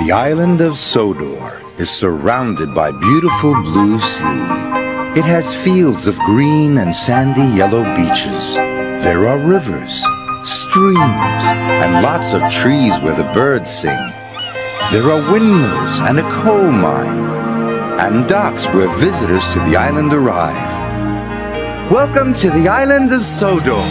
The island of Sodor is surrounded by beautiful blue sea. It has fields of green and sandy yellow beaches. There are rivers, streams, and lots of trees where the birds sing. There are windmills and a coal mine, and docks where visitors to the island arrive. Welcome to the island of Sodor.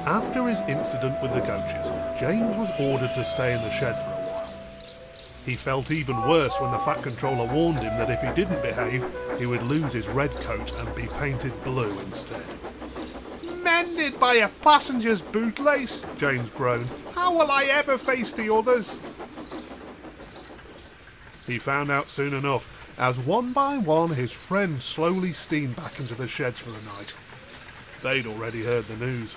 After his incident with the coaches, James was ordered to stay in the shed for a while. He felt even worse when the Fat Controller warned him that if he didn't behave, he would lose his red coat and be painted blue instead. "Mended by a passenger's bootlace," James groaned. "How will I ever face the others?" He found out soon enough, as one by one his friends slowly steamed back into the sheds for the night. They'd already heard the news.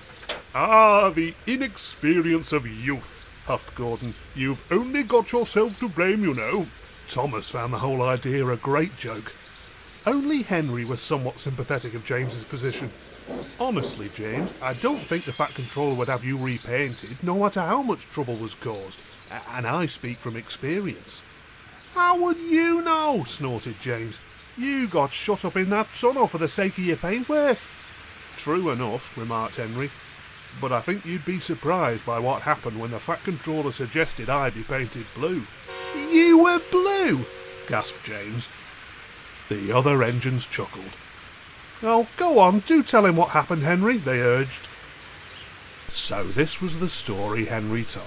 "Ah, the inexperience of youth," puffed Gordon. "You've only got yourself to blame, you know." Thomas found the whole idea a great joke. Only Henry was somewhat sympathetic of James's position. "Honestly, James, I don't think the Fat Controller would have you repainted, no matter how much trouble was caused. And I speak from experience." "How would you know?" snorted James. "You got shut up in that tunnel for the sake of your paintwork." "True enough," remarked Henry. "But I think you'd be surprised by what happened when the Fat Controller suggested I be painted blue." "You were blue?" gasped James. The other engines chuckled. "Oh, go on, do tell him what happened, Henry," they urged. So this was the story Henry told.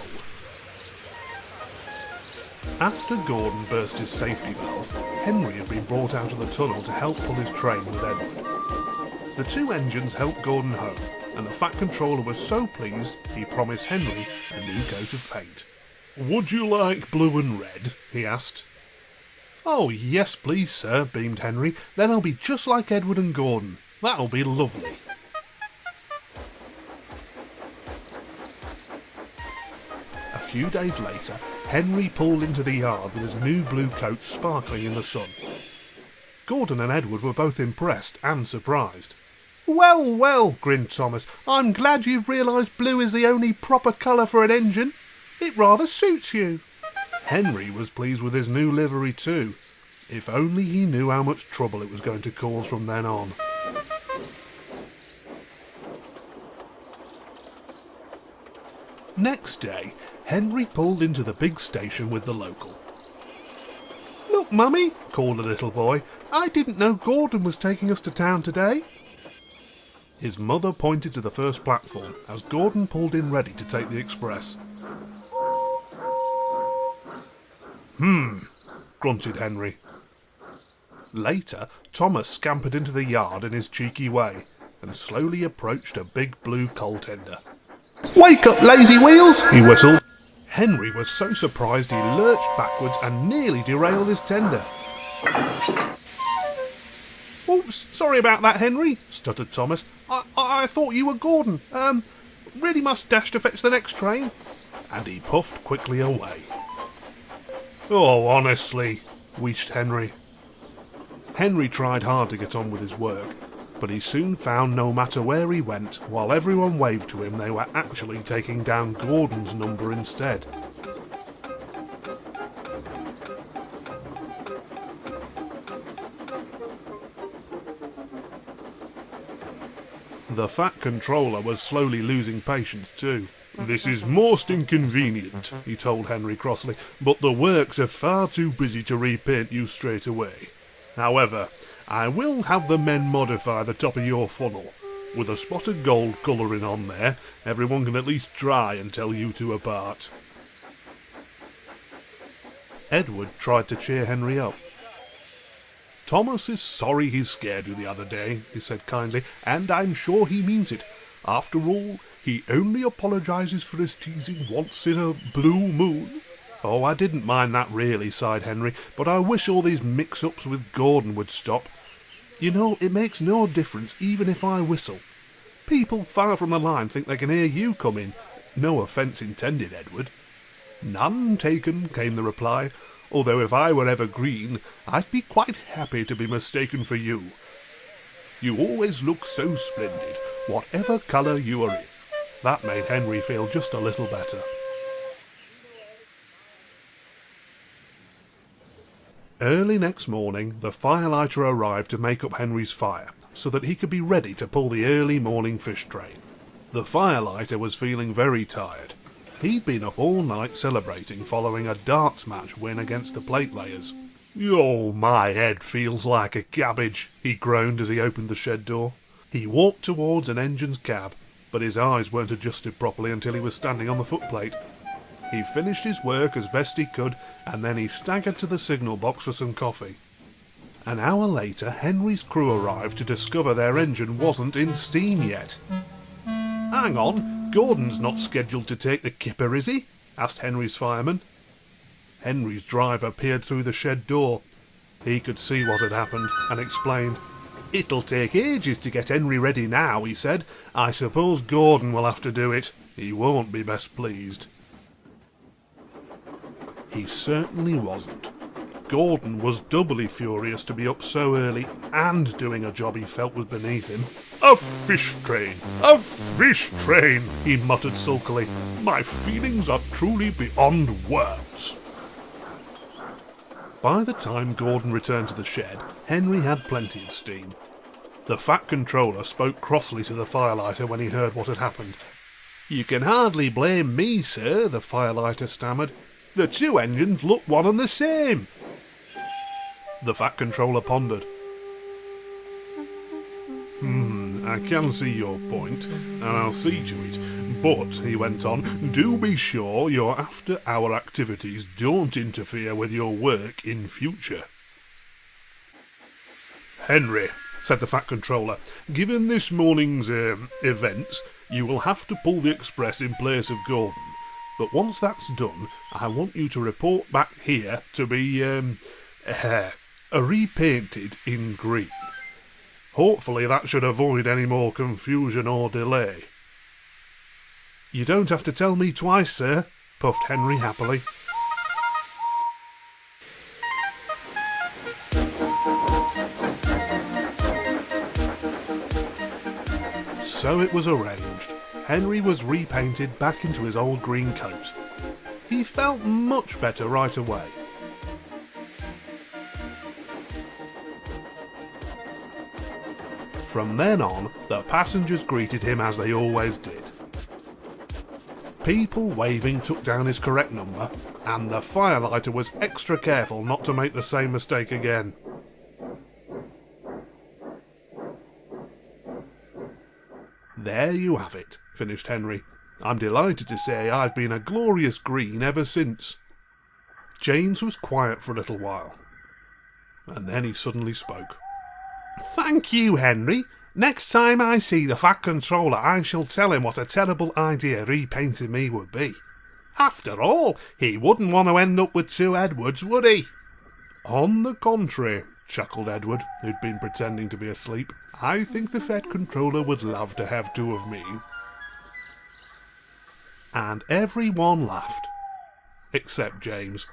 After Gordon burst his safety valve, Henry had been brought out of the tunnel to help pull his train with Edward. The two engines helped Gordon home, and the Fat Controller was so pleased he promised Henry a new coat of paint. "Would you like blue and red?" he asked. "Oh, yes, please, sir," beamed Henry. "Then I'll be just like Edward and Gordon. That'll be lovely." A few days later, Henry pulled into the yard with his new blue coat sparkling in the sun. Gordon and Edward were both impressed and surprised. "Well, well," grinned Thomas, "I'm glad you've realised blue is the only proper colour for an engine. It rather suits you." Henry was pleased with his new livery too. If only he knew how much trouble it was going to cause from then on. Next day, Henry pulled into the big station with the local. "Look, Mummy," called a little boy, "I didn't know Gordon was taking us to town today." His mother pointed to the first platform as Gordon pulled in ready to take the express. Grunted Henry. Later, Thomas scampered into the yard in his cheeky way and slowly approached a big blue coal tender. "Wake up, lazy wheels!" he whistled. Henry was so surprised he lurched backwards and nearly derailed his tender. "Oops, sorry about that, Henry," stuttered Thomas. I thought you were Gordon. Really must dash to fetch the next train." And he puffed quickly away. "Oh, honestly," wheezed Henry. Henry tried hard to get on with his work, but he soon found no matter where he went, while everyone waved to him, they were actually taking down Gordon's number instead. The Fat Controller was slowly losing patience too. "This is most inconvenient," he told Henry crossly, "but the works are far too busy to repaint you straight away. However, I will have the men modify the top of your funnel. With a spot of gold colouring on there, everyone can at least try and tell you two apart." Edward tried to cheer Henry up. Thomas is sorry he's scared you the other day, he said kindly, and I'm sure he means it. After all, he only apologises for his teasing once in a blue moon. Oh, I didn't mind that really, sighed Henry, but I wish all these mix-ups with Gordon would stop. You know, it makes no difference even if I whistle. People far from the line think they can hear you coming. No offence intended, Edward. None taken, came the reply, although if I were ever green, I'd be quite happy to be mistaken for you. You always look so splendid, whatever colour you are in. That made Henry feel just a little better. Early next morning, the firelighter arrived to make up Henry's fire, so that he could be ready to pull the early morning fish train. The firelighter was feeling very tired. He'd been up all night celebrating following a darts match win against the platelayers. "Oh, my head feels like a cabbage," he groaned as he opened the shed door. He walked towards an engine's cab, but his eyes weren't adjusted properly until he was standing on the footplate. He finished his work as best he could, and then he staggered to the signal box for some coffee. An hour later, Henry's crew arrived to discover their engine wasn't in steam yet. "Hang on, Gordon's not scheduled to take the kipper, is he?" asked Henry's fireman. Henry's driver peered through the shed door. He could see what had happened, and explained. "It'll take ages to get Henry ready now," he said. "I suppose Gordon will have to do it. He won't be best pleased." He certainly wasn't. Gordon was doubly furious to be up so early and doing a job he felt was beneath him. "A fish train! A fish train!" he muttered sulkily. "My feelings are truly beyond words." By the time Gordon returned to the shed, Henry had plenty of steam. The Fat Controller spoke crossly to the firelighter when he heard what had happened. "You can hardly blame me, sir," the firelighter stammered. "The two engines look one and the same." The Fat Controller pondered. I can see your point, and I'll see to it. But," he went on, "do be sure your after-hour activities don't interfere with your work in future." "Henry," said the Fat Controller, "given this morning's events, you will have to pull the express in place of Gordon. But once that's done, I want you to report back here to be, repainted in green. Hopefully that should avoid any more confusion or delay." "You don't have to tell me twice, sir," puffed Henry happily. So it was arranged. Henry was repainted back into his old green coat. He felt much better right away. From then on, the passengers greeted him as they always did. People waving took down his correct number, and the firelighter was extra careful not to make the same mistake again. "There you have it," finished Henry. "I'm delighted to say I've been a glorious green ever since." James was quiet for a little while, and then he suddenly spoke. "Thank you, Henry. Next time I see the Fat Controller, I shall tell him what a terrible idea repainting me would be. After all, he wouldn't want to end up with two Edwards, would he?" "On the contrary," chuckled Edward, who'd been pretending to be asleep. "I think the Fat Controller would love to have two of me." And everyone laughed, except James.